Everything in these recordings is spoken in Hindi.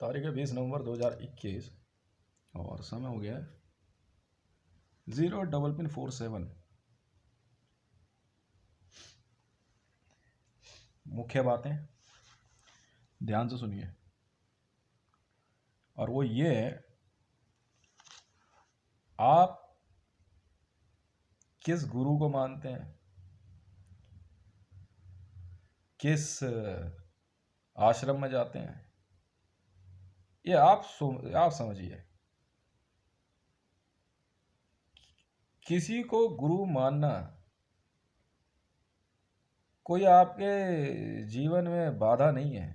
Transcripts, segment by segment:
तारीख है 20 नवंबर 2021 और समय हो गया है 0:47। मुख्य बातें ध्यान से सुनिए, और वो ये है, आप किस गुरु को मानते हैं, किस आश्रम में जाते हैं, ये आप समझिए। किसी को गुरु मानना कोई आपके जीवन में बाधा नहीं है,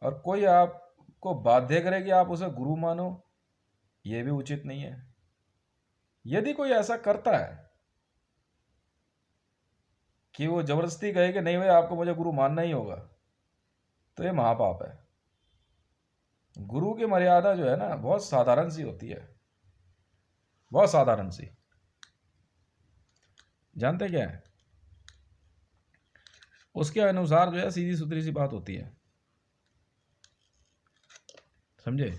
और कोई आपको बाध्य करे कि आप उसे गुरु मानो, ये भी उचित नहीं है। यदि कोई ऐसा करता है कि वो जबरदस्ती कहे कि नहीं भाई आपको मुझे गुरु मानना ही होगा, तो ये महापाप है। गुरु की मर्यादा जो है ना, बहुत साधारण सी होती है, बहुत साधारण सी। जानते क्या है, उसके अनुसार जो है सीधी सुथरी सी बात होती है, समझे,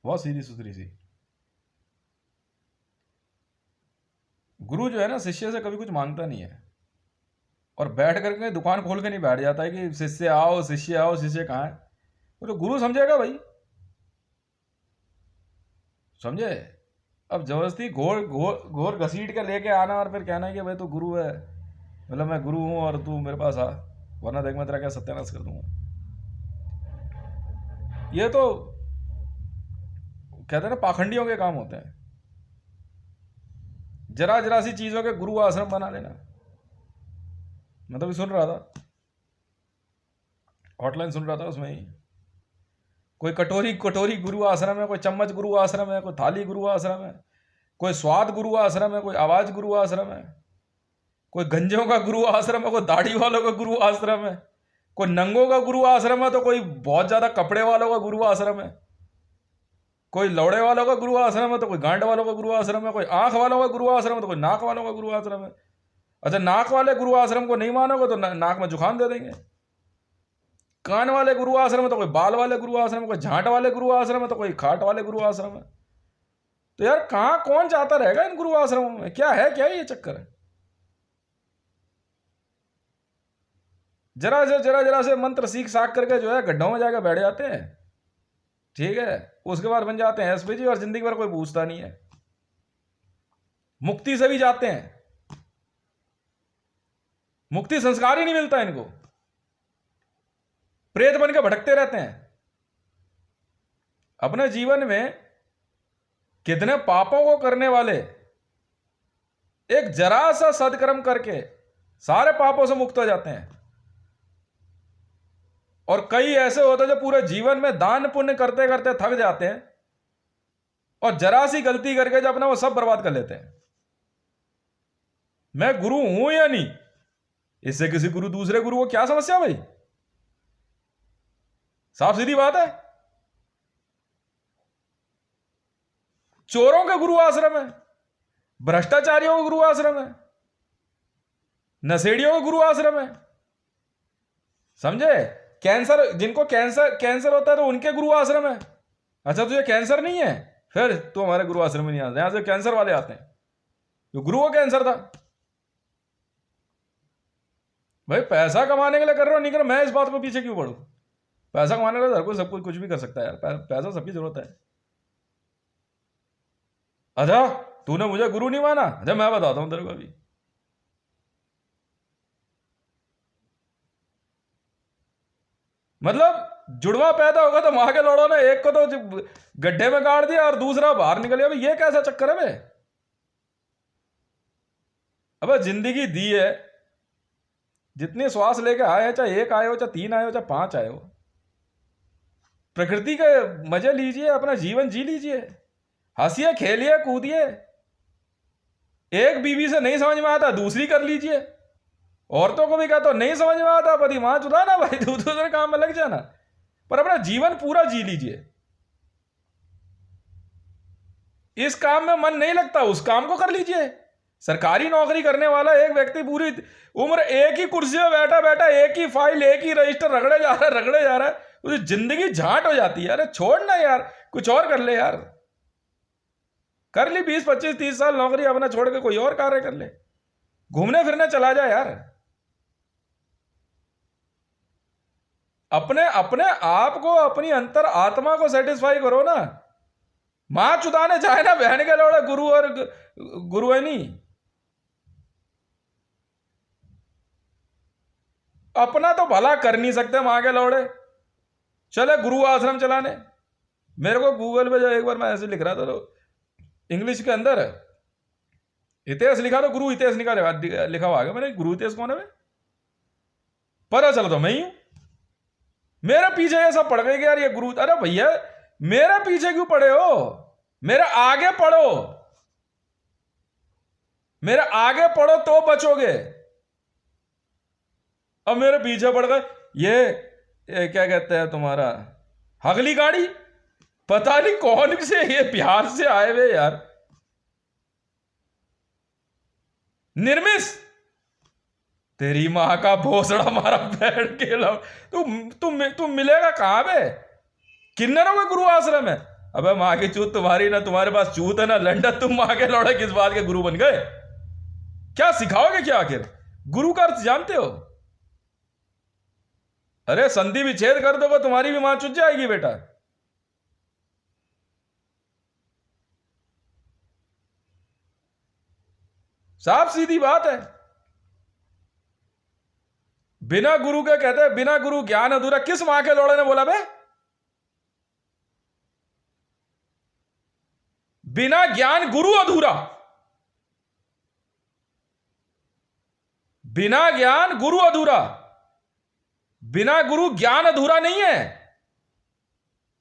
बहुत सीधी सुथरी सी। गुरु जो है ना, शिष्य से कभी कुछ मांगता नहीं है, और बैठ करके दुकान खोल के नहीं बैठ जाता है कि शिष्य आओ शिष्य आओ, शिष्य कहाँ है। वो तो गुरु समझेगा भाई, समझे। अब जबरदस्ती घोर घोर घोर घसीट के लेके आना और फिर कहना है कि भाई तू गुरु है, मतलब मैं गुरु हूं और तू मेरे पास आ, वरना देख मैं तेरा क्या सत्यानाश कर दूंगा। ये तो कहते हैं ना, पाखंडियों के काम होते हैं। जरा जरा सी चीजों के गुरु आश्रम बना लेना। मैं तो भी सुन रहा था, हॉटलाइन सुन रहा था, उसमें ही कोई कटोरी कटोरी गुरु आश्रम है, कोई चम्मच गुरु आश्रम है, कोई थाली गुरु आश्रम है, कोई स्वाद गुरु आश्रम है, कोई आवाज गुरु आश्रम है, कोई गंजों का गुरु आश्रम है, कोई दाढ़ी वालों का गुरु आश्रम है, कोई नंगों का गुरु आश्रम है, तो कोई बहुत ज्यादा कपड़े वालों का गुरु आश्रम है, कोई लौड़े वालों का गुरु आश्रम है, तो कोई गांड वालों का गुरु आश्रम है, कोई आंख वालों का गुरु आश्रम है, तो कोई नाक वालों का गुरु आश्रम है। अच्छा, नाक वाले गुरु आश्रम को नहीं मानोगे तो नाक में जुकाम दे देंगे। कान वाले गुरु आश्रम है, तो कोई बाल वाले गुरु आश्रम है, कोई झांट वाले गुरु आश्रम है, तो कोई खाट वाले गुरु आश्रम है। तो यार कहां कौन जाता रहेगा इन गुरु आश्रमों में? क्या है, क्या ये चक्कर है? जरा से मंत्र सीख साख करके जो है गड्ढों में जाकर बैठ जाते हैं, ठीक है। उसके बाद बन जाते हैं एसपीजी, और जिंदगी भर कोई पूछता नहीं है। मुक्ति से भी जाते हैं, मुक्ति संस्कार ही नहीं मिलता इनको, प्रेत बन के भटकते रहते हैं। अपने जीवन में कितने पापों को करने वाले एक जरा सा सदकर्म करके सारे पापों से मुक्त हो जाते हैं, और कई ऐसे होते हैं जो पूरे जीवन में दान पुण्य करते करते थक जाते हैं, और जरा सी गलती करके जो अपना वो सब बर्बाद कर लेते हैं। मैं गुरु हूं या नहीं, इससे किसी गुरु दूसरे गुरु को क्या समस्या भाई? साफ सीधी बात है। चोरों का गुरु आश्रम है, भ्रष्टाचारियों का गुरु आश्रम है, नशेड़ियों का गुरु आश्रम है, समझे। कैंसर, जिनको कैंसर होता है तो उनके गुरु आश्रम है। अच्छा, तुझे कैंसर नहीं है, फिर तो हमारे गुरु आश्रम में नहीं आता। यहां से कैंसर वाले आते हैं, जो गुरु को कैंसर था। भाई पैसा कमाने के लिए कर रहे हो, नहीं कर, मैं इस बात को पीछे क्यों पड़ू? पैसा कमाने के लिए हर कोई सब कुछ भी कर सकता है यार, पैसा सबकी जरूरत है। अच्छा, तूने मुझे गुरु नहीं माना? अच्छा, मैं बताता हूं तेरे को अभी। मतलब जुड़वा पैदा होगा तो मां के लौड़ों ने एक को तो गड्ढे में गाड़ दिया और दूसरा बाहर निकल गया। भाई ये कैसा चक्कर है बे? अब जिंदगी दी है, जितनी श्वास लेके आए हैं, चाहे एक आए हो, चाहे 3 आए हो, चाहे 5 आए हो, प्रकृति के मजे लीजिए, अपना जीवन जी लीजिए, हंसिए खेलिए कूदिए। एक बीवी से नहीं समझ में आता, दूसरी कर लीजिए। औरतों को भी कहता नहीं समझ में आता, पति मां चुदा ना भाई, दूसरे काम में लग जाना, पर अपना जीवन पूरा जी लीजिए। इस काम में मन नहीं लगता, उस काम को कर लीजिए। सरकारी नौकरी करने वाला एक व्यक्ति पूरी उम्र एक ही कुर्सी में बैठा बैठा एक ही फाइल, एक ही रजिस्टर रगड़े जा रहा है, उसकी जिंदगी झाट हो जाती है। अरे छोड़ ना यार, कुछ और कर ले यार, कर ली 20 25 30 साल नौकरी अपना छोड़ के कोई और कार्य कर ले, घूमने फिरने चला जा यार। अपने अपने आप को, अपनी अंतर आत्मा को सेटिस्फाई करो ना। मां चुदाने चाहे ना बहन के लौड़े गुरु और गुरु है नहीं, अपना तो भला कर नहीं सकते मां के लौड़े, चले गुरु आश्रम चलाने। मेरे को गूगल पे जो एक बार मैं ऐसे लिख रहा था तो इंग्लिश के अंदर हितेश लिखा, तो गुरु हितेश लिखा हुआ आगे। मैंने गुरु हितेश कौन है? पता चला तो मैं ही हूं। मेरे पीछे ये सब पड़ गए कि यार ये गुरु, अरे भैया मेरे पीछे क्यों पड़े हो? मेरे आगे पढ़ो, मेरे आगे पढ़ो तो बचोगे। अब मेरे पीछे पड़ गए ये क्या कहते हैं तुम्हारा हगली गाड़ी, पता नहीं कौन से ये बिहार से आए हुए यार, निर्मिस तेरी मां का भोसड़ा मारा बैठ के तुम मिलेगा कहां पे? किन्नरों का गुरु आश्रम है? अबे मां की चूत तुम्हारी ना, तुम्हारे पास चूत है ना लंडा, तुम मां के लौड़े किस बात के गुरु बन गए? क्या सिखाओगे क्या आखिर? गुरु का अर्थ जानते हो? अरे संधि विच्छेद कर दोगे तुम्हारी भी मां चुत जाएगी बेटा। साफ सीधी बात है। बिना गुरु के कहते हैं बिना गुरु ज्ञान अधूरा। किस मां के लौड़े ने बोला बे? बिना ज्ञान गुरु अधूरा, बिना ज्ञान गुरु अधूरा। बिना गुरु ज्ञान अधूरा नहीं है,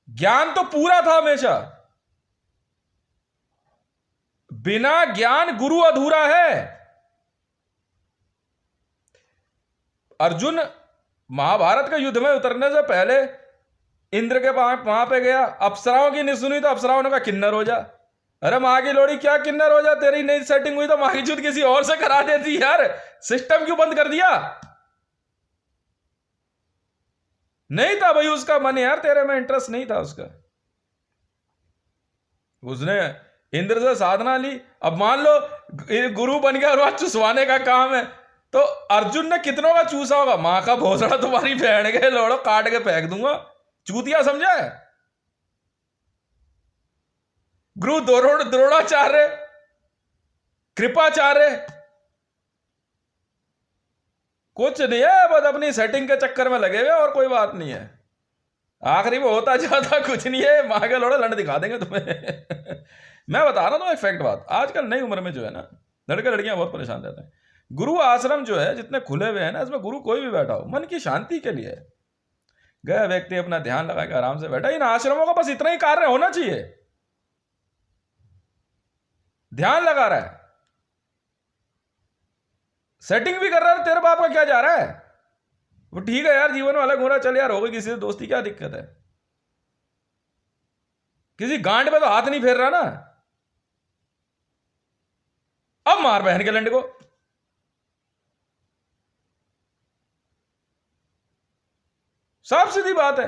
ज्ञान तो पूरा था हमेशा। बिना ज्ञान गुरु अधूरा है। अर्जुन महाभारत के युद्ध में उतरने से पहले इंद्र के वहां पे गया, अप्सराओं की नहीं सुनी तो अप्सराओं ने कहा किन्नर हो जा। अरे मां की लोड़ी क्या किन्नर हो जा, तेरी नहीं सेटिंग हुई तो मां की चुत किसी और से करा देती यार। सिस्टम क्यों बंद कर दिया? नहीं था भाई उसका मन यार, तेरे में इंटरेस्ट नहीं था उसका, उसने इंद्र से साधना ली। अब मान लो गुरु बन गया और वह चुसवाने का काम है, तो अर्जुन ने कितनों का चूसा होगा? मां का भोसड़ा तुम्हारी बहन के लोड़ो काट के फेंक दूंगा, चूतिया समझा है? गुरु द्रोणाचार्य, कृपाचार्य कुछ नहीं है, बस अपनी सेटिंग के चक्कर में लगे हुए और कोई बात नहीं है। आखिरी में होता जाता कुछ नहीं है, मां के लोड़े लंड दिखा देंगे तुम्हें। मैं बता रहा हूं एक फैक्ट बात, आजकल नई उम्र में जो है ना लड़के लड़कियां बहुत परेशान रहते हैं। गुरु आश्रम जो है जितने खुले हुए हैं ना, इसमें गुरु कोई भी बैठा हो मन की शांति के लिए गया व्यक्ति अपना ध्यान लगा के आराम से बैठा। इन आश्रमों का बस इतना ही कार्य होना चाहिए, ध्यान लगा रहा है, सेटिंग भी कर रहा है, तेरे बाप का क्या जा रहा है? वो ठीक है यार, जीवन में अलग हो रहा, चल यार हो गई किसी से दोस्ती, क्या दिक्कत है? किसी गांड पे तो हाथ नहीं फेर रहा ना। अब मार बहन के लंड को। साफ सीधी बात है।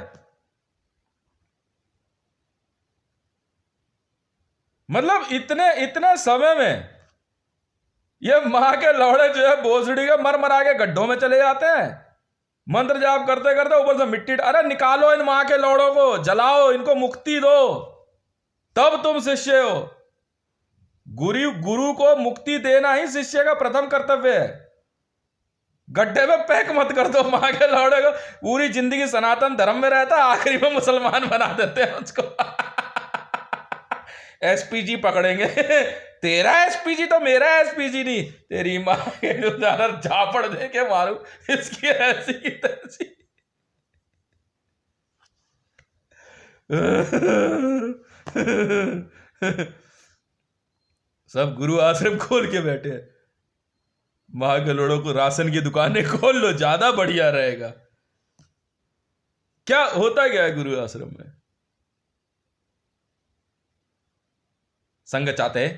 मतलब इतने इतने समय में ये मां के लौड़े जो है भोसड़ी के मर मरा के गड्ढों में चले जाते हैं, मंत्र जाप करते करते ऊपर से मिट्टी। अरे निकालो इन मां के लौड़ों को, जलाओ इनको, मुक्ति दो, तब तुम शिष्य हो। गुरु को मुक्ति देना ही शिष्य का प्रथम कर्तव्य है। गड्ढे में पैक मत कर दो मां के लौड़े को। पूरी जिंदगी सनातन धर्म में रहता है, आखिरी में मुसलमान बना देते हैं उसको। एसपीजी पकड़ेंगे। तेरा एसपीजी तो मेरा एसपीजी नहीं, तेरी मां के झापड़ दे के मारू इसकी ऐसी की तैसी। सब गुरु आश्रम खोल के बैठे हैं। मां के लोड़ों को राशन की दुकानें खोल लो, ज्यादा बढ़िया रहेगा। क्या होता क्या है गुरु आश्रम में? संग चाहते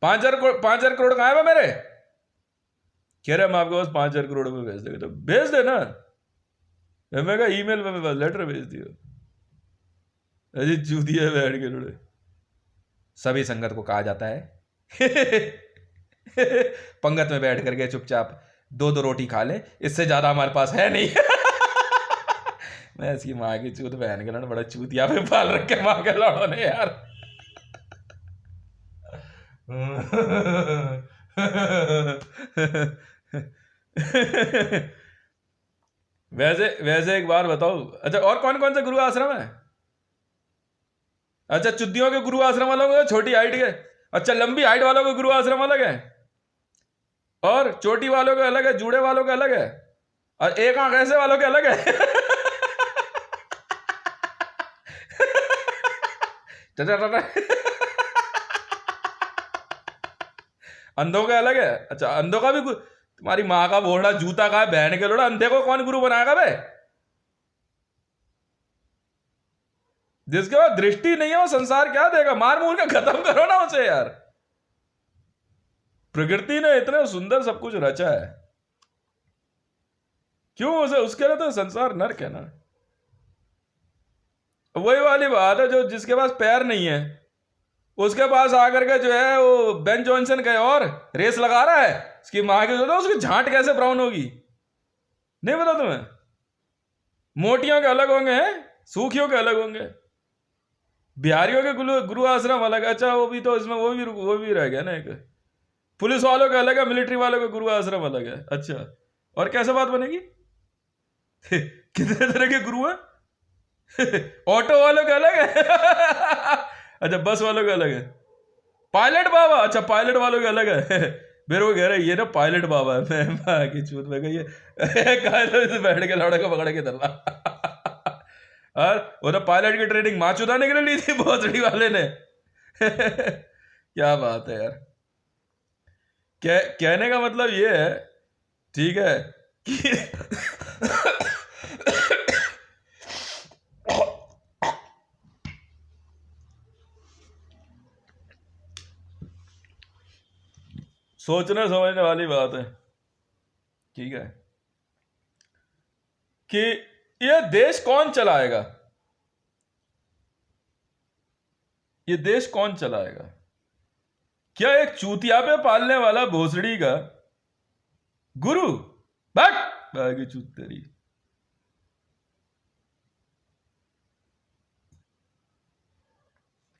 5,000 करोड़ कहां है मेरे? कह रहे हम आपके पास 5,000 करोड़ रुपए भेज देंगे। तो भेज देना। मैं कहा ईमेल में लेटर भेज दियो। अजी चूतिया बैठ के लुड़े। सभी संगत को कहा जाता है पंगत में बैठ करके चुपचाप 2-2 रोटी खा ले, इससे ज्यादा हमारे पास है नहीं मैं इसकी माँ की चूत बहन के लड़, बड़ा चूतिया पे पाल रखे माँ के लड़ों ने यार वैसे वैसे एक बार बताओ, अच्छा और कौन कौन से गुरु आश्रम है? अच्छा चुद्दियों के गुरु आश्रम अलग है, छोटी हाइट के। अच्छा लंबी हाइट वालों के गुरु आश्रम अलग है, और चोटी वालों के अलग है, जूड़े वालों के अलग है, और एक आंख ऐसे वालों के अलग है अंधों के अलग है। अच्छा अंधों का भी तुम्हारी माँ का बोड़ा जूता का है बहन के लोड़ा, अंधे को कौन गुरु बनाएगा बे? जिसके पास दृष्टि नहीं है वो संसार क्या देगा? मार मूर के खत्म करो ना उसे यार। प्रकृति ने इतने सुंदर सब कुछ रचा है, क्यों उसे, उसके लिए तो संसार नरक है ना। वही वाली बात है, जो जिसके पास पैर नहीं है उसके पास आकर के जो है वो बेन जॉनसन का और रेस लगा रहा है, उसकी माँ की जो है उसकी झांट कैसे ब्राउन होगी नहीं पता तुम्हें? मोटियों के अलग होंगे हैं, सूखियों के अलग होंगे, बिहारियों के गुरु आश्रम अलग। अच्छा वो भी तो इसमें वो भी रह गया ना एक, पुलिस वालों का अलग है, मिलिट्री वालों का गुरु आश्रम अलग है। अच्छा और कैसे बात बनेगी कितने तरह के गुरु हैं ऑटो वालों का अलग है अच्छा बस वालों का अलग है, पायलट बाबा, अच्छा पायलट वालों का अलग है मेरे को कह रहे ये ना पायलट बाबा है, मैं की चूत में कही बैठ के लौड़े को पकड़ के धरना और वो तो पायलट की ट्रेनिंग माँ चुदाने के लिए ली थी भोसड़ी वाले ने क्या बात है यार। कहने का मतलब ये है, ठीक है, कि सोचने समझने वाली बात है, ठीक है, कि ये देश कौन चलाएगा? ये देश कौन चलाएगा? क्या एक चूतिया पे पालने वाला भोसड़ी का गुरु? बागी चूत तेरी।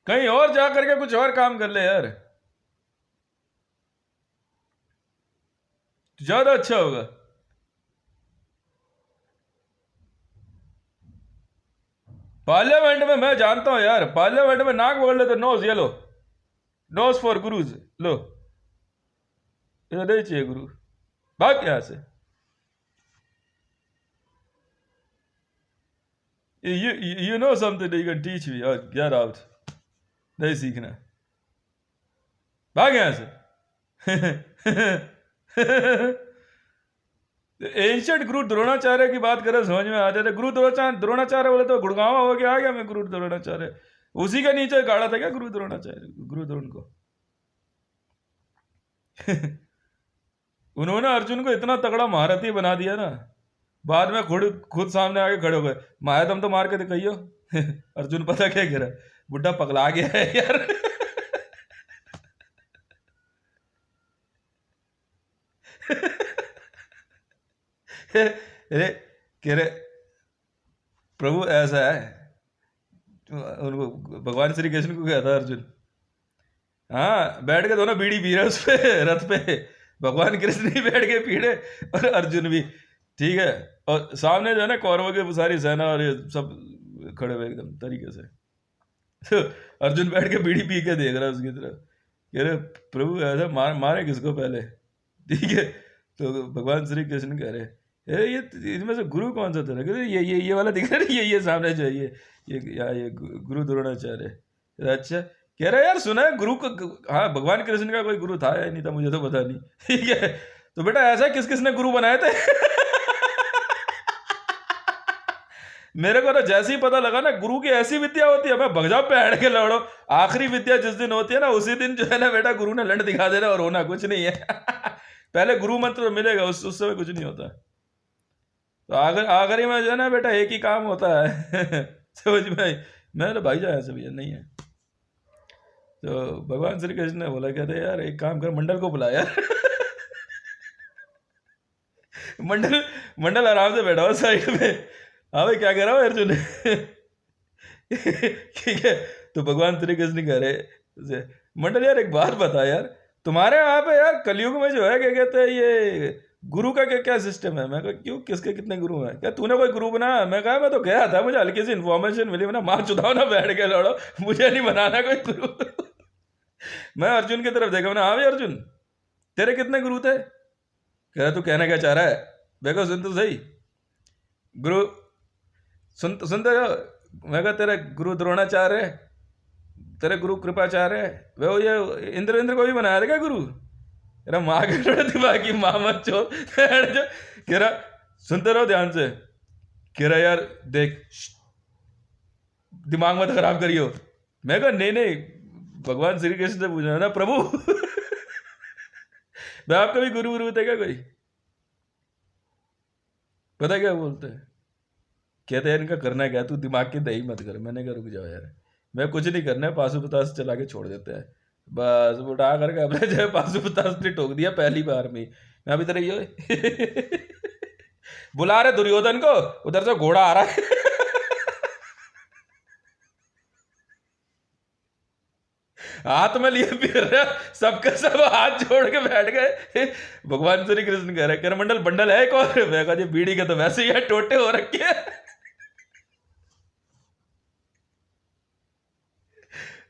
कहीं और जाकर के कुछ और काम कर ले यार, ज्यादा अच्छा होगा। पार्लियामेंट में मैं जानता हूं यार, पार्लियामेंट में नाक पकड़ ले तो नोज, ये लो नोज फॉर गुरुज, लो ये नहीं चाहिए गुरु, भाग यहां से। You know something that you can teach me, or get out, नहीं सीखना, भाग यहां से एंशियंट गुरु द्रोणाचार्य की बात करें समझ में आ जाता है। गुरु द्रोणाचार्य बोले तो गुड़गांव हो गया, आ गया मैं गुरु द्रोणाचार्य, उसी के नीचे गाड़ा था क्या गुरु द्रोणाचार्य, गुरु द्रोण को उन्होंने अर्जुन को इतना तगड़ा महारथी बना दिया ना, बाद में खुद सामने आके खड़े हो गए, माया दम तो मार के दिखाइयो अर्जुन पता क्या कह रहा है, बुढ़ा पगला गया है यार अरे कह रहे प्रभु ऐसा है, उनको भगवान श्री कृष्ण को कहता अर्जुन, हाँ बैठ के दोनों बीड़ी पी रहे उस पे रथ पे, भगवान कृष्ण ही बैठ के पी रहे और अर्जुन भी, ठीक है, और सामने जो है ना कौरवों की सारी सेना और ये सब खड़े हुए एकदम तरीके से तो अर्जुन बैठ के बीड़ी पी के देख रहा है उसकी तरफ, कह रहे प्रभु ऐसा मारे किसको पहले, ठीक है। तो भगवान श्री कृष्ण कह रहे ये इसमें से गुरु कौन सा तेरा? कहते ये वाला दिख रहा है, ये सामने जो है ये गुरु द्रोणाचार्य। अच्छा कह रहा है यार सुना है गुरु को, हाँ भगवान कृष्ण का कोई गुरु था या नहीं था मुझे तो पता नहीं, ठीक है। तो बेटा ऐसा किस किसने गुरु बनाए थे मेरे को तो जैसे ही पता लगा ना गुरु की ऐसी विद्या होती है, मैं भग जाओ पैड़ के लौड़ो, आखिरी विद्या जिस दिन होती है ना उसी दिन जो है ना बेटा गुरु ने लंड दिखा देना और होना कुछ नहीं है पहले गुरु मंत्र तो मिलेगा, उस समय कुछ नहीं होता। तो आखिरी में जो है ना बेटा एक ही काम होता है समझ में? मैं तो भाई जाया सब ये नहीं है। तो भगवान श्री कृष्ण ने बोला, कहते यार एक काम कर, मंडल को बुला यार मंडल आराम से बैठा हो साइड में। हाँ भाई क्या कह रहा हो अर्जुन ठीक है। तो भगवान श्री कृष्ण कह रहे, मंडल यार एक बात बता यार, तुम्हारे यहाँ पे यार कलयुग में जो है क्या कहते हैं ये गुरु का क्या क्या सिस्टम है? मैं कहा क्यों, किसके कितने गुरु हैं? क्या तूने कोई गुरु बनाया? मैं कहा मैं तो गया था, मुझे हल्की सी इन्फॉर्मेशन मिली, मैंने मार चुदाओ ना बैठ के लड़ो, मुझे नहीं बनाना कोई गुरु मैं अर्जुन की तरफ देखा, मैंने हाँ भाई अर्जुन तेरे कितने गुरु थे? कह रहा तू कहना क्या चाह रहा है? देखो सुन तो सही, गुरु सुनते हो? मैं कहा तेरे गुरु द्रोणाचार्य, तेरे गुरु कृपाचार्य, वो ये इंद्र को भी बनाया था क्या गुरु? तेरा माँ के दिमाग की माँ मत चो कह रहा सुनते रहो ध्यान से, कह रहा यार देख दिमाग मत खराब करियो। मैं कहा नहीं भगवान श्री कृष्ण से पूछना ना प्रभु मैं आपका भी गुरु थे क्या कोई? पता क्या बोलते हैं, कहते हैं इनका करना क्या, तू दिमाग की दही मत कर। मैंने कहा रुक जाओ यार, मैं कुछ नहीं करना है, पाशुपतास चला के छोड़ देते हैं बस, उठा करके अपने जो पाशुपतास ने ठोक दिया पहली बार में। मैं अभी तरह ये बुला रहे दुर्योधन को, उधर से घोड़ा आ रहा है हाथ में लिए फिर रहे, सबके सब हाथ जोड़ के बैठ गए। भगवान श्री कृष्ण कह रहे करमंडल बंडल है कौन? मैं कहा जी बीड़ी के तो वैसे ही है, टोटे हो रखे हैं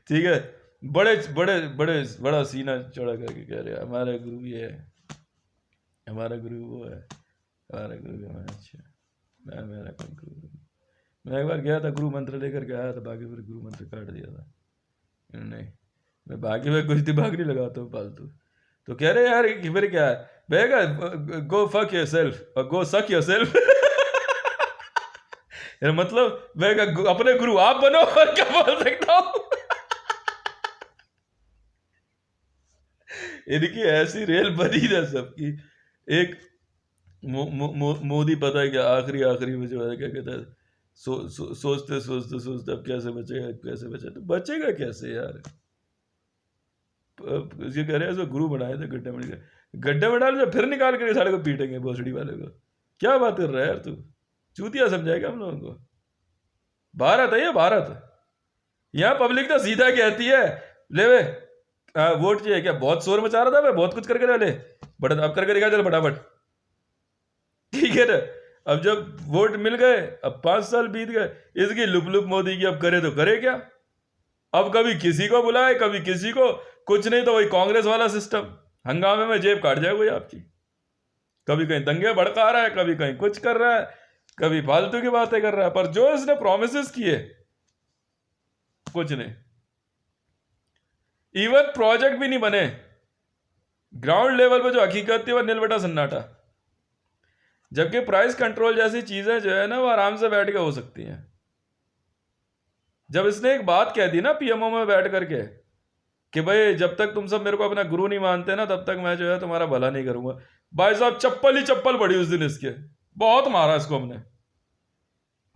ठीक है। बड़े बड़े बड़े बड़ा सीना चढ़ा करके कह रहे हमारा गुरु ये है, हमारा गुरु वो है, हमारा गुरु हमारा। अच्छा मैं मेरा कौन गुरु? मैं एक बार गया था गुरु मंत्र लेकर के आया था, बाकी फिर गुरु मंत्र काट दिया था। नहीं मैं बाकी में कुछ दिमाग नहीं लगाता हूँ फालतू। तो कह रहे यार कि फिर क्या है? बेगा गो फक योर सेल्फ और गो सक योर सेल्फ यार मतलब बेगा अपने गुरु आप बनो और क्या बोल सकता हूँ इनकी ऐसी रेल बनी ना सबकी। एक मोदी पता है क्या आखिरी में जो है क्या कहता है, सोचते अब कैसे बचेगा कैसे बचे, तो बचेगा कैसे यार? ये कह रहे हैं गुरु बनाए थे गड्ढे में डाल फिर निकाल कर साले को पीटेंगे भोसड़ी वाले को। क्या बात कर रहा है यार तू, चूतिया समझाएगा हम लोगों को? भारत है ये भारत, यहाँ पब्लिक तो सीधा कहती है ले वे वोट चाहिए क्या? बहुत शोर मचा रहा था मैं, बहुत कुछ करके ले बट अब करके दिखा चल फटाफट, ठीक है ना? अब जब वोट मिल गए, अब 5 साल बीत गए, इसकी लुप मोदी की, अब करे तो करे क्या? अब कभी किसी को बुलाए कभी किसी को, कुछ नहीं तो वही कांग्रेस वाला सिस्टम, हंगामे में जेब काट जाए कोई आपकी। कभी कहीं दंगे भड़का रहा है, कभी कहीं कुछ कर रहा है, कभी फालतू की बातें कर रहा है, पर जो इसने प्रोमिस किए कुछ नहीं, इवन प्रोजेक्ट भी नहीं बने। ग्राउंड लेवल पे जो हकीकत थी वह नीलबटा सन्नाटा। जबकि प्राइस कंट्रोल जैसी चीजें जो है ना वो आराम से बैठ के हो सकती हैं। जब इसने एक बात कह दी ना पीएमओ में बैठ करके कि भाई जब तक तुम सब मेरे को अपना गुरु नहीं मानते ना तब तक मैं जो है तुम्हारा भला नहीं करूंगा, भाई साहब चप्पल ही चप्पल पड़ी उस दिन इसके, बहुत मारा इसको हमने।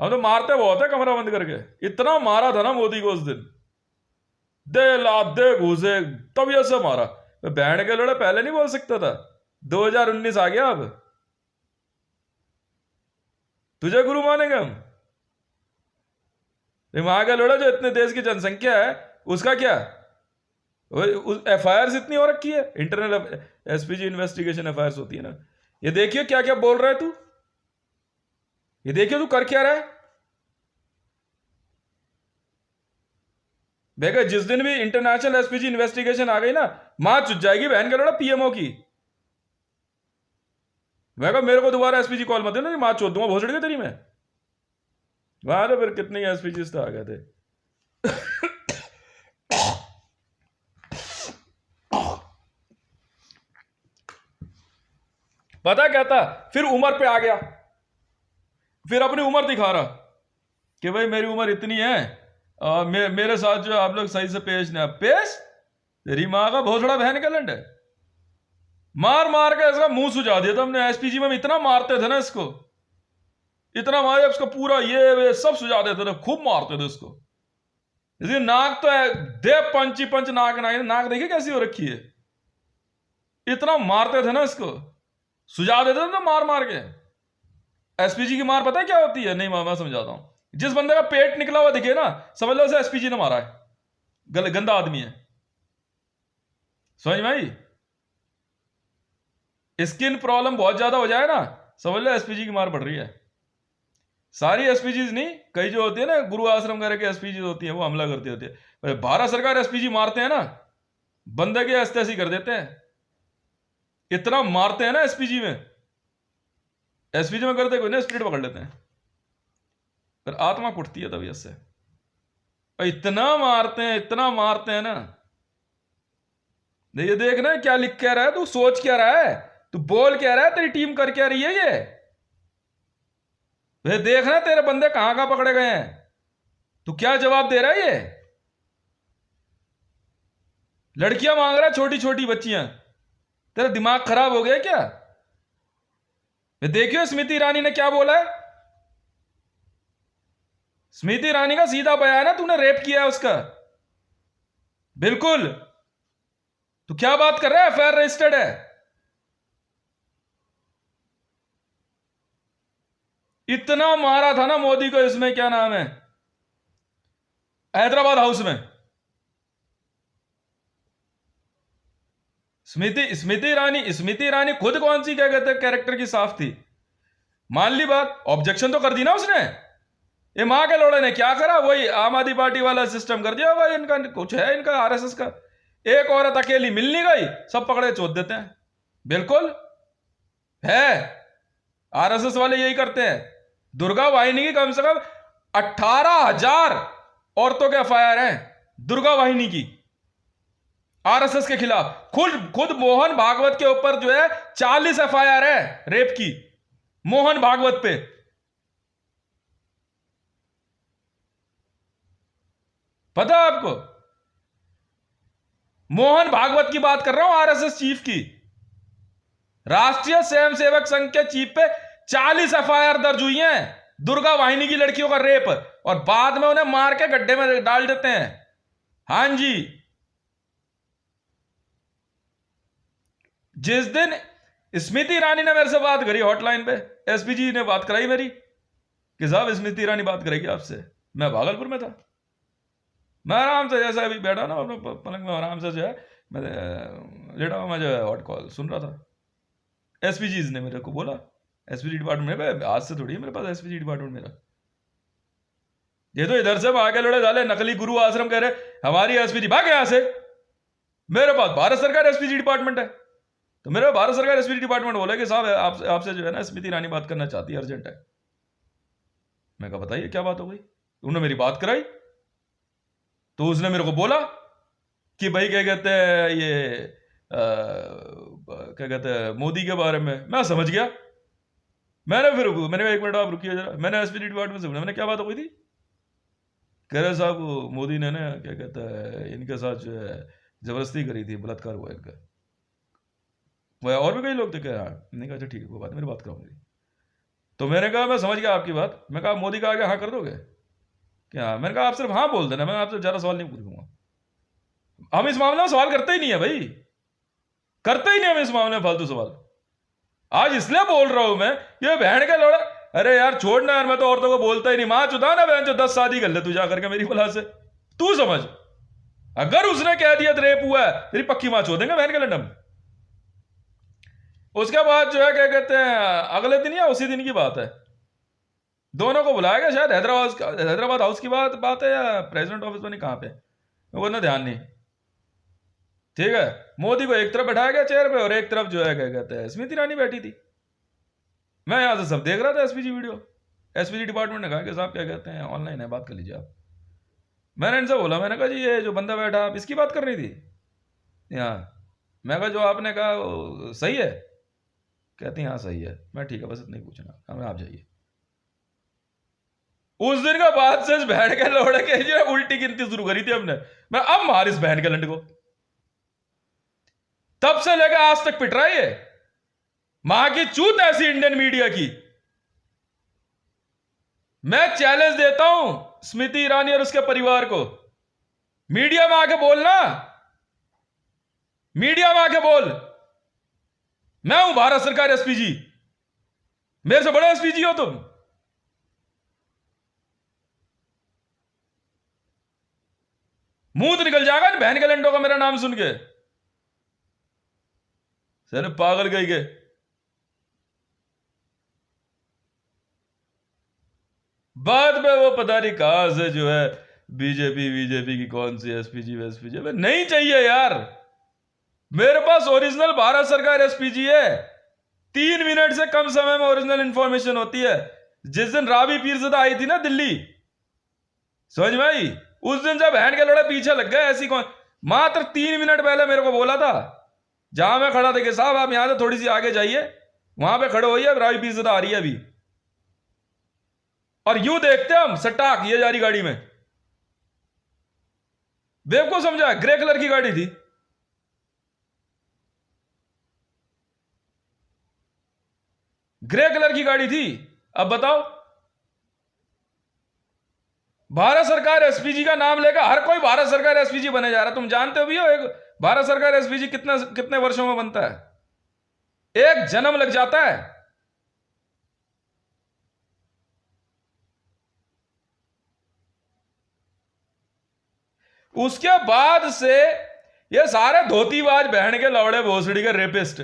हम तो मारते बहुत है कमरा बंद करके, इतना मारा था ना मोदी को उस दिन, दे लात दे घूसे तब ये सब मारा। बैंड के लड़े पहले नहीं बोल सकता था, 2019 आ गया, अब तुझे गुरु मानेंगे हम? वहां का लड़ा जो इतने देश की जनसंख्या है उसका क्या? एफआईआर इतनी हो रखी है, इंटरनल एसपीजी इन्वेस्टिगेशन एफआईआर होती है ना। ये देखियो क्या क्या बोल रहा है तू, ये देखियो तू कर क्या रहा है। देखा जिस दिन भी इंटरनेशनल एसपीजी इन्वेस्टिगेशन आ गई ना, मां चुट जाएगी बहन का लड़ा पीएमओ की। मैं कहा मेरे को दोबारा एसपीजी कॉल मत देना, मां चोद दूंगा भोसड़ी के तेरी में। वहां तो फिर कितने एसपीजी आ गए थे पता क्या था? फिर उम्र पे आ गया, फिर अपनी उम्र दिखा रहा कि भाई मेरी उम्र इतनी है, मेरे साथ जो आप लोग सही से पेश नहीं, पेश तेरी माँ का भोसड़ा बहन का लंड है। मार मार के इसका मुंह सुझा दिया था हमने। एसपीजी में हम इतना मारते थे ना इसको, इतना मारे इसका पूरा ये सब सुझा देते थे, खूब मारते थे इसको। इसकी नाक तो है दे पंची पंच नाक, नाक देखिए कैसी हो रखी है। इतना मारते थे ना इसको, सुझा देते थे ना मार मार के। एसपीजी की मार पता है क्या होती है? नहीं मैं समझाता हूं। जिस बंदे का पेट निकला हुआ दिखे ना, समझ लो उसे एसपीजी ने मारा है, गंदा आदमी है। समझ में आई? स्किन प्रॉब्लम बहुत ज्यादा हो जाए ना, समझ लो एसपीजी की मार पड़ रही है। सारी एसपीजी नहीं, कई जो होती है ना गुरु आश्रम वगैरह की एसपीजी होती है, वो हमला करती होती है। भारत सरकार एसपीजी मारते हैं ना, बंदे के ऐसे ऐसी कर देते हैं, इतना मारते हैं ना एसपीजी में। एसपीजी में करते कोई ना, स्पिरिट पकड़ लेते हैं, फिर आत्मा कुटती है तभी इससे। इतना मारते हैं ना। ये देखना क्या लिख क्या रहा है, तू सोच क्या रहा है, तू बोल क्या रहा है, तेरी टीम कर क्या रही है ये। वे देखना तेरे बंदे कहां कहां पकड़े गए हैं, तू क्या जवाब दे रहा है। ये लड़कियां मांग रहा है, छोटी छोटी बच्चियां। तेरा दिमाग खराब हो गया क्या? वे देखियो स्मृति ईरानी ने क्या बोला है। स्मृति ईरानी का सीधा बयान है, तूने रेप किया है उसका। बिल्कुल। तू क्या बात कर रहा है? एफआईआर रजिस्टर्ड है। इतना मारा था ना मोदी को इसमें, क्या नाम है, हैदराबाद हाउस में। स्मृति ईरानी खुद कौन सी क्या कहते हैं कैरेक्टर की साफ थी। मान ली बात, ऑब्जेक्शन तो कर दी ना उसने। ये मां के लोड़े ने क्या करा, वही आम आदमी पार्टी वाला सिस्टम कर दिया भाई। इनका कुछ है, इनका आरएसएस का। एक औरत अकेली मिल नहीं गई, सब पकड़े चोद देते हैं। बिल्कुल है, आरएसएस वाले यही करते हैं। दुर्गा वाहिनी की कम से कम 18,000 औरतों के एफआईआर हैं दुर्गा वाहिनी की, आरएसएस के खिलाफ। खुद मोहन भागवत के ऊपर जो है 40 एफआईआर है रेप की, मोहन भागवत पे। पता है आपको? मोहन भागवत की बात कर रहा हूं, आरएसएस चीफ की। राष्ट्रीय स्वयंसेवक संघ के चीफ पे 40 एफआईआर दर्ज हुई हैं दुर्गा वाहिनी की लड़कियों का रेप, और बाद में उन्हें मार के गड्ढे में डाल देते हैं। हां जी। जिस दिन स्मृति ईरानी ने मेरे से बात करी हॉटलाइन पे, एसपीजी ने बात कराई मेरी कि साहब स्मृति ईरानी बात करेगी आपसे, मैं भागलपुर में था। मैं आराम से जैसा अभी बैठा ना अपने पलंग में, आराम से जो है मैं लेटा हुआ, मैं जो है हॉट कॉल सुन रहा था। एसपीजी ने मेरे को बोला, एसपीजी डिपार्टमेंट में, आज से थोड़ी है मेरे पास एसपीजी डिपार्टमेंट मेरा। ये तो इधर से भागे लड़े डाले, नकली गुरु आश्रम कह रहे हमारी एसपीजी, भाग यहां से। मेरे पास भारत सरकार एसपीजी डिपार्टमेंट है, तो मेरे भारत सरकार एसपीजी डिपार्टमेंट बोला कि साहब आपसे जो है ना स्मृति ईरानी बात करना चाहती है, अर्जेंट है। मैं कहा बताइए क्या बात हो गई। उन्होंने मेरी बात कराई, तो उसने मेरे को बोला कि भाई क्या कहते हैं ये क्या कहते हैं मोदी के बारे में। मैं समझ गया। मैंने कहा 1 मिनट आप रुकिए जरा। मैंने एसपीजी डिपार्टमेंट से बोला, मैंने क्या बात हो गई थी। कह रहे साहब मोदी ने ना क्या कहता है इनके साथ जो है जबरदस्ती करी थी, बलात्कार हुआ इनका। वह और भी कई लोग थे। कह रहा मैंने कहा अच्छा ठीक है कोई बात, मेरी बात कराऊंगी। तो मैंने कहा मैं समझ गया आपकी बात। मैं कहा मोदी का आगे हाँ कर दोगे क्या? मैंने कहा आप सिर्फ हाँ बोल देना, मैं आपसे ज़्यादा सवाल नहीं पूछूंगा। हम इस मामले में सवाल करते ही नहीं है भाई, करते ही नहीं हम इस मामले में फालतू सवाल। आज इसलिए बोल रहा हूं मैं, ये बहन का लोड़ा। अरे यार छोड़ना यार, मैं तो औरतों को बोलता ही नहीं। मां चुदा ना बहन जो 10 शादी कर ले तू जा करके मेरी बला से। तू समझ, अगर उसने कह दिया रेप हुआ है, तेरी पक्की मां चो देंगे बहन के लंडम। उसके बाद जो है क्या कहते हैं अगले दिन या उसी दिन की बात है, दोनों को बुलाया गया, शायद हैदराबाद हाउस की बात है या प्रेसिडेंट ऑफिस में, नहीं कहां पे, वो ना ध्यान नहीं। ठीक है, मोदी को एक तरफ बैठाया गया चेयर पे, और एक तरफ जो है क्या कहते हैं स्मृति ईरानी बैठी थी। मैं यहां से सब देख रहा था एसपीजी वीडियो। एसपीजी डिपार्टमेंट ने कहा कि साहब क्या कहते हैं ऑनलाइन है, बात कर लीजिए आप। मैंने इनसे बोला, मैंने कहा जी ये जो बंदा बैठा आप इसकी बात कर रही थी यहाँ। मैं कहा जो आपने कहा वो सही है? कहती हाँ सही है। मैं ठीक है बस इतना ही पूछना, हमें आप जाइए। उस दिन का बाद से इस बहन के लोड़े के जो उल्टी गिनती शुरू करी थी हमने। मैं अब मार इस बहन के लंड को। तब से लेकर आज तक पिट रहा है ये। मां की चूत ऐसी इंडियन मीडिया की। मैं चैलेंज देता हूं स्मृति ईरानी और उसके परिवार को, मीडिया में आके बोलना, मीडिया में आके बोल, मैं हूं भारत सरकार एसपीजी, मेरे से बड़े एसपीजी हो तुम। मुंह तो निकल जाएगा बहन के लंडों का मेरा नाम सुन के। सर पागल गई के। बाद में वो पता नहीं कहां से जो है बीजेपी की कौन सी एसपीजी वेसपीजी, नहीं चाहिए यार। मेरे पास ओरिजिनल भारत सरकार एसपीजी है। 3 मिनट से कम समय में ओरिजिनल इंफॉर्मेशन होती है। जिस दिन राबी पीरज़ादा आई थी ना दिल्ली, समझ में आई, उस दिन जब बहन के लड़े पीछे लग गए, ऐसी कौन, मात्र 3 मिनट पहले मेरे को बोला था, जहां मैं खड़ा था कि साहब आप यहां से थोड़ी सी आगे जाइए, वहां पे खड़े होइए, राबी पीरज़ादा आ रही है अभी। और यूं देखते हम सट्टाक ये जा रही गाड़ी में। बेवकूफ समझा, ग्रे कलर की गाड़ी थी। ग्रे कलर की गाड़ी थी। अब बताओ, भारत सरकार एसपीजी का नाम लेकर हर कोई भारत सरकार एसपीजी बने जा रहा। तुम जानते हो भी हो एक भारत सरकार एसपीजी कितने वर्षों में बनता है? एक जन्म लग जाता है। उसके बाद से ये सारे धोतीबाज बहन के लौड़े भोसड़ी के रेपिस्ट,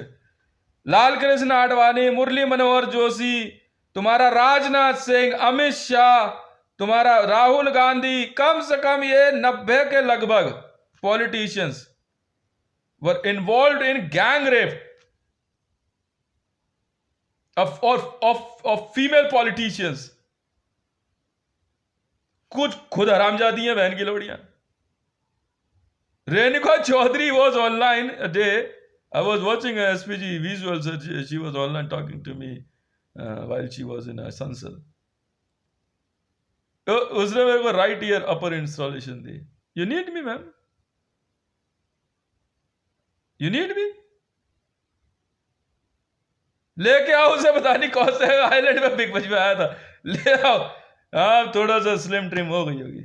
लाल कृष्ण आडवाणी, मुरली मनोहर जोशी, तुम्हारा राजनाथ सिंह, अमित शाह, तुम्हारा राहुल गांधी, कम से कम ये 90 के लगभग politicians were involve in gang rape of female politicians. कुछ खुद हरामजादी हैं बहन की लोड़ियां। Renuka Chaudhary was online a day. I was watching a SPG visuals. She was online talking to me while she was in a Sansad. उसने मेरे को right year upper installation the. You need me ma'am, you need me, लेके आओ उसे, पता नहीं कौन से आइलैंड में बिग बज में आया था, ले आओ। हाँ थोड़ा सा स्लिम ट्रिम हो गई होगी।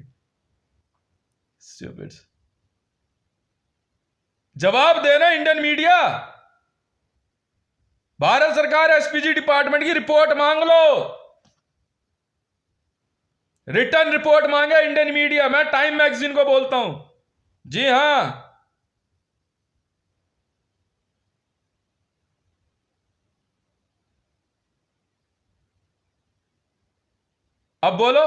स्टूपिड्स। जवाब देना इंडियन मीडिया। भारत सरकार एसपीजी डिपार्टमेंट की रिपोर्ट मांग लो, रिटर्न रिपोर्ट मांगे इंडियन मीडिया। मैं टाइम मैगजीन को बोलता हूं, जी हां, अब बोलो।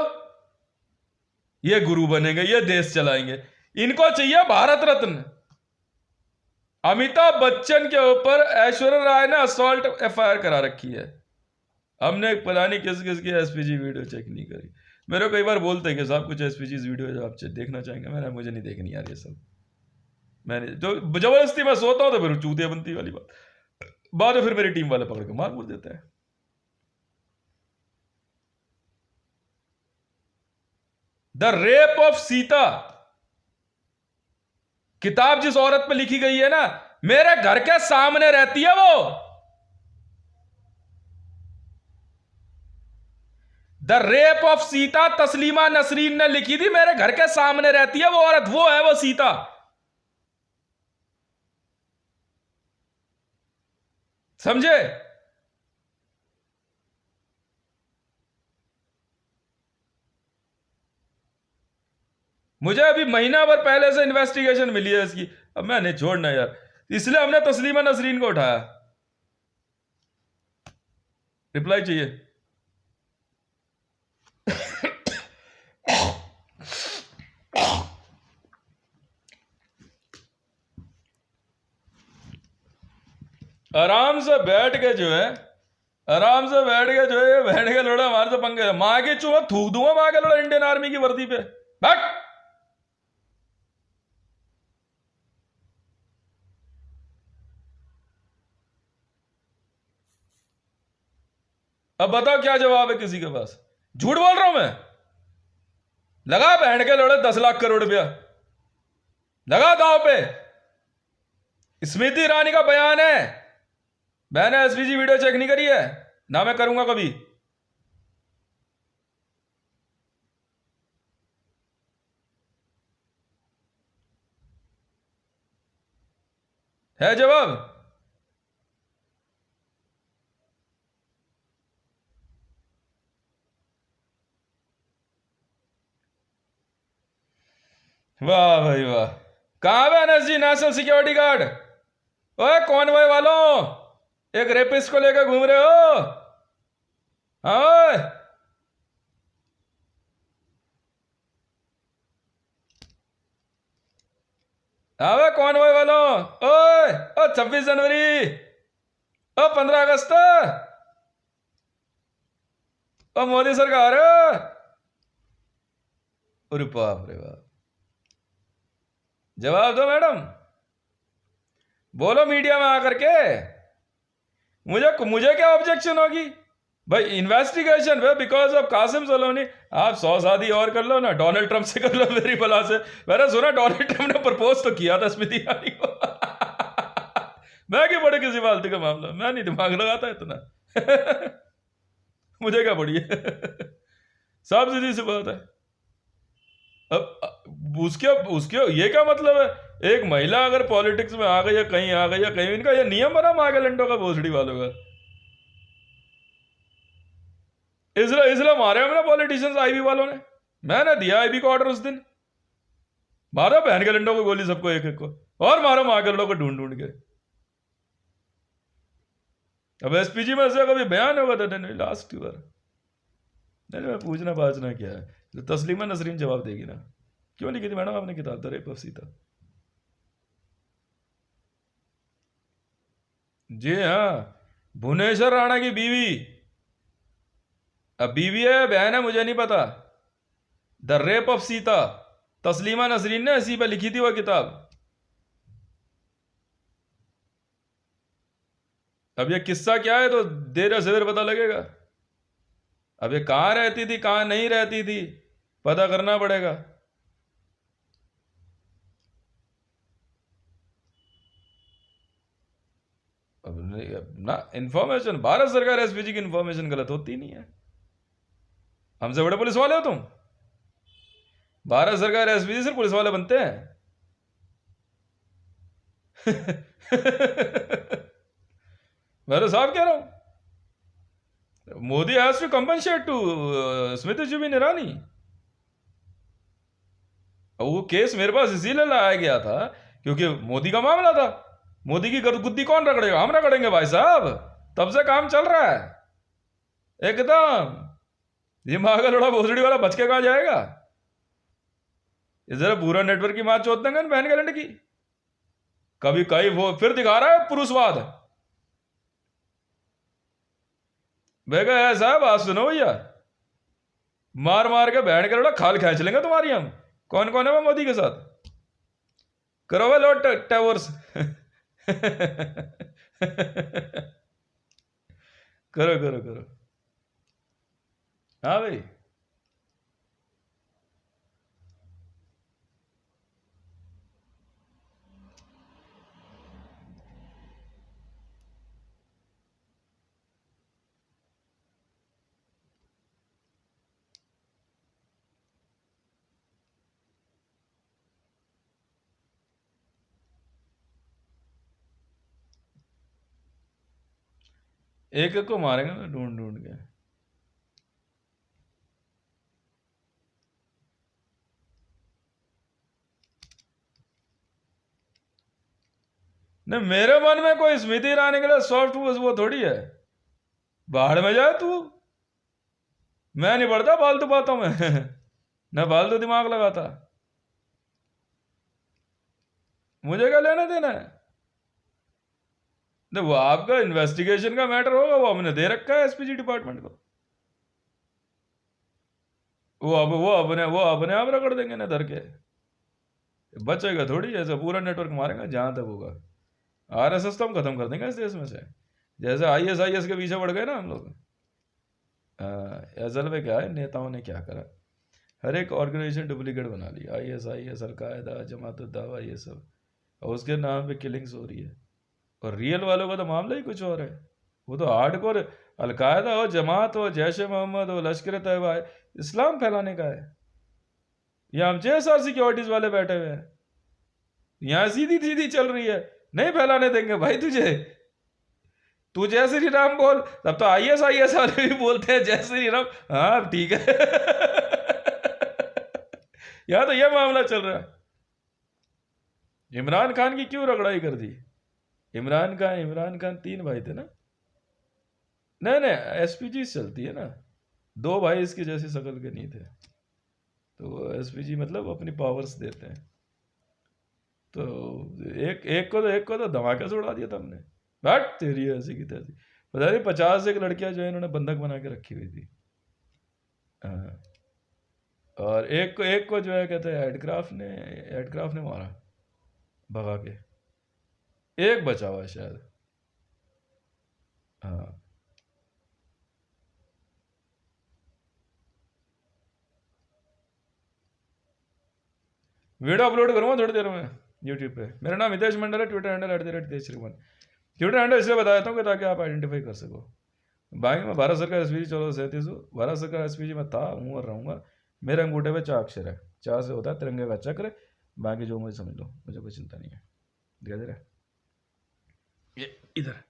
ये गुरु बनेंगे, ये देश चलाएंगे, इनको चाहिए भारत रत्न। अमिताभ बच्चन के ऊपर ऐश्वर्या राय ने असॉल्ट एफआईआर करा रखी है। हमने पता नहीं किस किस की एसपीजी वीडियो चेक नहीं करी। मेरे को कई बार बोलते हैं कि साहब कुछ एसपीजी वीडियो जो आप देखना चाहेंगे, मैंने मुझे नहीं देखनी यार ये सब। मैंने जो जबरदस्ती मैं सोता हूं तो फिर चूतिया बनती वाली बात, बाद में फिर मेरी टीम वाले पकड़ के मार मुर देते हैं। द रेप ऑफ सीता किताब जिस औरत पे लिखी गई है ना, मेरे घर के सामने रहती है वो। The rape of Sita Taslima Nasrin ने लिखी थी, मेरे घर के सामने रहती है वो औरत, वो है वो सीता। समझे? मुझे अभी महीना भर पहले से इन्वेस्टिगेशन मिली है इसकी। अब मैंने छोड़ना यार, इसलिए हमने तस्लीमा नसरीन को उठाया। रिप्लाई चाहिए? आराम से बैठ के जो है, आराम से बैठ के जो है, बैठ के लोड़ा हमारे से पंगे, मां के चूहा थूक दूंगा मां के लोड़ा इंडियन आर्मी की वर्दी पे। बैठ। अब बताओ क्या जवाब है किसी के पास? झूठ बोल रहा हूं मैं? लगा बहन के लोड़े 10 लाख करोड़ रुपया, लगा दाव पे। स्मृति ईरानी का बयान है, मैंने एसपीजी वीडियो चेक नहीं करी है ना, मैं करूंगा कभी। है जवाब? वाह भाई वाह। कहां पे एनएसजी, नेशनल सिक्योरिटी गार्ड? ओए कॉन्वॉय वालों, एक रेपिस्ट को लेकर घूम रहे हो? हाँ ओए। हाँ कॉन्वॉय वालों। ओए ओ 26 जनवरी, ओ 15 अगस्त, ओ मोदी सरकार। अरे बाप रे बाप, जवाब दो मैडम, बोलो मीडिया में आकर के। मुझे मुझे क्या ऑब्जेक्शन होगी भाई? इन्वेस्टिगेशन है बिकॉज ऑफ कासिम सलोनी। आप 100 शादी और कर लो ना, डोनाल्ड ट्रंप से कर लो मेरी बला से। मैंने सुना डोनाल्ड ट्रंप ने प्रपोज तो किया था स्मृति ईरानी को। मैं क्यों पड़े किसी फालतू का मामला, मैं नहीं दिमाग लगाता इतना। मुझे क्या पड़ी है? साफ सीधी सी बात है। अब उसके उसके ये क्या मतलब है? एक महिला अगर पॉलिटिक्स में आ गई या कहीं आ गई या कहीं, इनका ये नियम बना नागालैंडों का, भोसड़ी वालों का। इसलिए इसलिए मारे हमने पॉलिटिशियंस आईबी वालों ने। मैंने दिया आईबी को ऑर्डर उस दिन, मारो बहन के लंडों को गोली, सबको एक एक को, और मारो माँ के लंडों को ढूंढ ढूंढ के। अब एसपीजी में से कभी बयान होगा तो नहीं, लास्ट बार नहीं, मैं पूछना बाजना क्या है, तो तस्लीमा नसरीन जवाब देगी ना। क्यों लिखी थी मैडम आपने किताब द रेप ऑफ सीता? जी हाँ, भुवनेश्वर राणा की बीवी। अब बीवी है बहन है मुझे नहीं पता। The rape of Sita, Taslima Nasrin ने इसी पे लिखी थी वो किताब। अब ये किस्सा क्या है तो देर से देर पता लगेगा। अब ये कहाँ रहती थी कहाँ नहीं रहती थी पता करना पड़ेगा। अब ना इंफॉर्मेशन, भारत सरकार एसपीजी की इंफॉर्मेशन गलत होती नहीं है। हमसे बड़े पुलिस वाले हो तुम? भारत सरकार एसपीजी सिर्फ पुलिस वाले बनते हैं। मैं तो साफ कह रहा हूं, Modi has to compensate to Smriti Zubin Irani. वो केस मेरे पास इसीलिए लाया गया था क्योंकि मोदी का मामला था। मोदी की गुद्दी कौन रगड़ेगा? हम रगड़ेंगे भाई साहब, तब से काम चल रहा है एकदम। ये मागा लोड़ा भोसड़ी वाला बच के कहां जाएगा? जरा पूरा नेटवर्क की मार चोद देंगे बहन कैलेंडर की। कभी कहीं वो फिर दिखा रहा है पुरुषवाद। बेगा है साहब, बात सुनो भैया, मार मार के बहन के लोड़ा खाल खींच लेंगे तुम्हारी हम। कौन कौन है वो मोदी के साथ? करो वे लोट टावर्स। करो करो करो। हाँ भाई, एक एक को मारेंगे ना ढूंढ ढूंढ के। नहीं, मेरे मन में कोई स्मृति ईरानी के लिए सॉफ्ट वो थोड़ी है। बाहर में जाए तू, मैं नहीं पढ़ता फालतू बातों में। न फालतू दिमाग लगाता, मुझे क्या लेना देना है? नहीं, वो आपका इन्वेस्टिगेशन का मैटर होगा, वो हमने दे रखा है एसपीजी डिपार्टमेंट को। वो अपने आप रगड़ देंगे ना धर के, बचेगा थोड़ी। ऐसा पूरा नेटवर्क मारेगा जहां तक होगा। आरएसएस तो हम खत्म कर देंगे इस देश में से, जैसे आईएसआईएस के पीछे पड़ गए ना हम लोग। असल में क्या है, नेताओं ने क्या करा, हर एक ऑर्गेनाइजेशन डुप्लीकेट बना ली। आईएसआईएस, अलकायदा, जमात उद दावा, ये सब और उसके नाम पे किलिंग्स हो रही है। और रियल वालों का तो मामला ही कुछ और है। वो तो हार्डकोर अलकायदा हो, जमात हो, जैश ए मोहम्मद हो, लश्कर तैयबा है, इस्लाम फैलाने का है। यहाँ हम 6 साल सिक्योरिटीज वाले बैठे हुए हैं, यहाँ सीधी सीधी चल रही है, नहीं फैलाने देंगे भाई तुझे। तू जय श्री राम बोल, तब तो आईएस वाले भी बोलते हैं जय श्री राम। हाँ ठीक है। यहाँ तो यह मामला चल रहा है। इमरान खान की क्यों रगड़ाई कर दी? इमरान खान 3 भाई थे ना? नहीं नहीं, एसपीजी चलती है ना, 2 भाई इसकी जैसी शक्ल के नहीं थे, तो एसपीजी मतलब अपनी पावर्स देते हैं। तो एक को तो धमाके से उड़ा दिया था हमने। बट तेरी ऐसी की तैसी, पता नहीं 50 एक लड़कियां जो है इन्होंने बंधक बना के रखी हुई थी। हाँ। और एक को जो है कहते हैं हेडक्राफ्ट ने मारा भगा के। एक बचा हुआ है शायद। हाँ। वीडियो अपलोड करूँगा थोड़ी देर में यूट्यूब पे। मेरा नाम हितेश मंडल है, Twitter handle @Hitesh Twitter handle इसलिए बताता हूँ कि ताकि आप आइडेंटिफाई कर सको। बाकी मैं भारत सरकार एसपीजी 1437 हूँ, भारत सरकार एसपीजी में था, हूँ और रहूँगा। मेरे अंगूठे पे 4 अक्षर है, 4 से होता है तिरंगे का चक्र। बाकी जो मुझे समझ लो, मुझे कोई चिंता नहीं है। दिखा दे रहा है ये इधर।